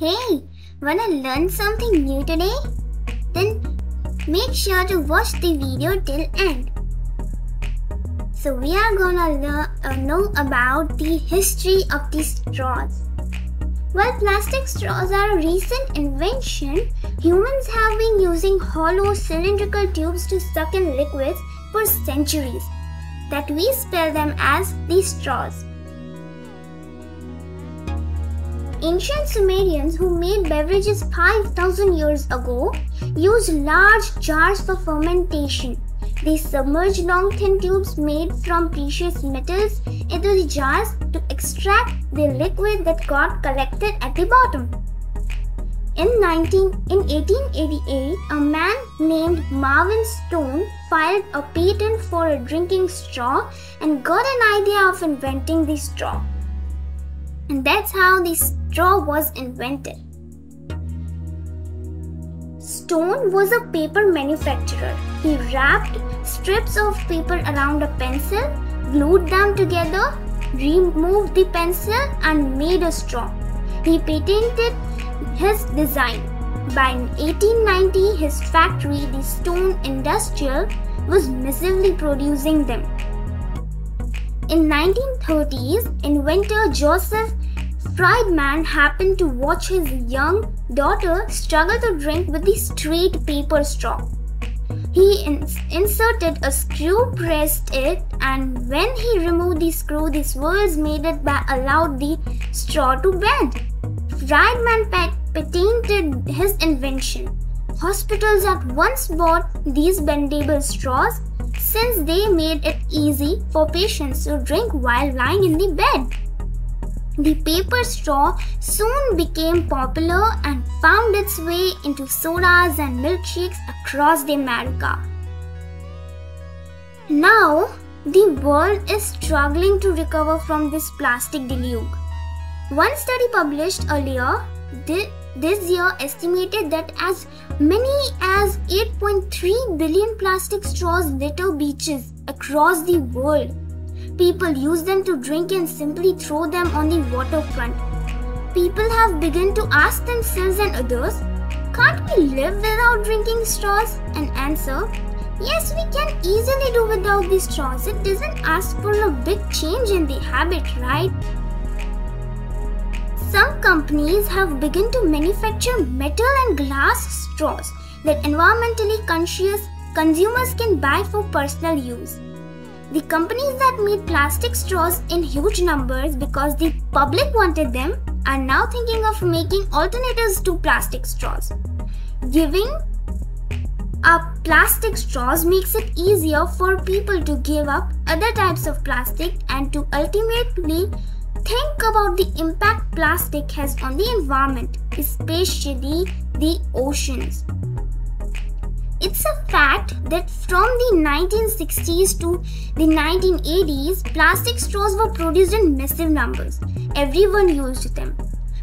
Hey, wanna learn something new today? Then make sure to watch the video till end. So we are gonna know about the history of the straws. While plastic straws are a recent invention, humans have been using hollow cylindrical tubes to suck in liquids for centuries. That we spell them as the straws. Ancient Sumerians who made beverages 5,000 years ago used large jars for fermentation. They submerged long thin tubes made from precious metals into the jars to extract the liquid that got collected at the bottom. In 1888, a man named Marvin Stone filed a patent for a drinking straw and got an idea of inventing the straw. And that's how the straw was invented. Stone was a paper manufacturer. He wrapped strips of paper around a pencil, glued them together, removed the pencil and made a straw. He patented his design. By 1890, his factory, the Stone Industrial, was massively producing them. In 1930s, inventor Joseph Friedman happened to watch his young daughter struggle to drink with the straight paper straw. He inserted a screw, pressed it, and when he removed the screw, the swirls made it allowed the straw to bend. Friedman patented his invention. Hospitals at once bought these bendable straws since they made it easy for patients to drink while lying in the bed. The paper straw soon became popular and found its way into sodas and milkshakes across America. Now, the world is struggling to recover from this plastic deluge. One study published earlier this year estimated that as many as 8.3 billion plastic straws litter beaches across the world. People use them to drink and simply throw them on the waterfront. People have begun to ask themselves and others, can't we live without drinking straws? And answer, yes, we can easily do without the straws. It doesn't ask for a big change in the habit, right? Some companies have begun to manufacture metal and glass straws that environmentally conscious consumers can buy for personal use. The companies that made plastic straws in huge numbers because the public wanted them are now thinking of making alternatives to plastic straws. Giving up plastic straws makes it easier for people to give up other types of plastic and to ultimately think about the impact plastic has on the environment, especially the oceans. It's a fact that from the 1960s to the 1980s, plastic straws were produced in massive numbers. Everyone used them.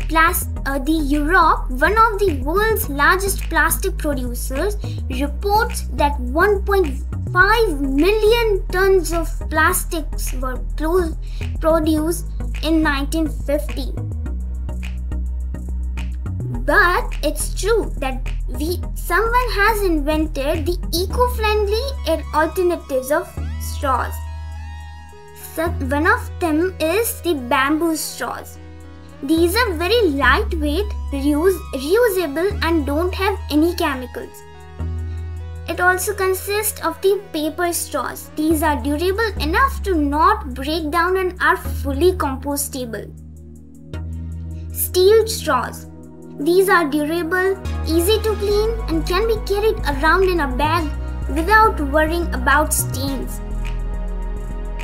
Europe, one of the world's largest plastic producers, reports that 1.5 million tons of plastics were produced in 1950. But it's true that someone has invented the eco-friendly alternatives of straws. So one of them is the bamboo straws. These are very lightweight, reusable and don't have any chemicals. It also consists of the paper straws. These are durable enough to not break down and are fully compostable. Steel straws. These are durable, easy to clean and can be carried around in a bag without worrying about stains.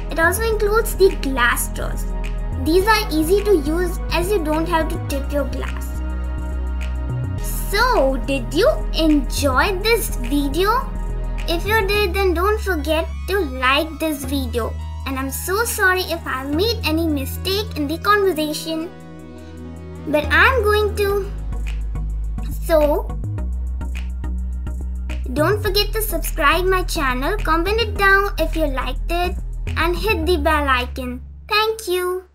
It also includes the glass straws. These are easy to use as you don't have to tip your glass. So, did you enjoy this video? If you did, then don't forget to like this video. And I'm so sorry if I made any mistake in the conversation. But I'm going to. So, don't forget to subscribe my channel, comment it down if you liked it and hit the bell icon. Thank you.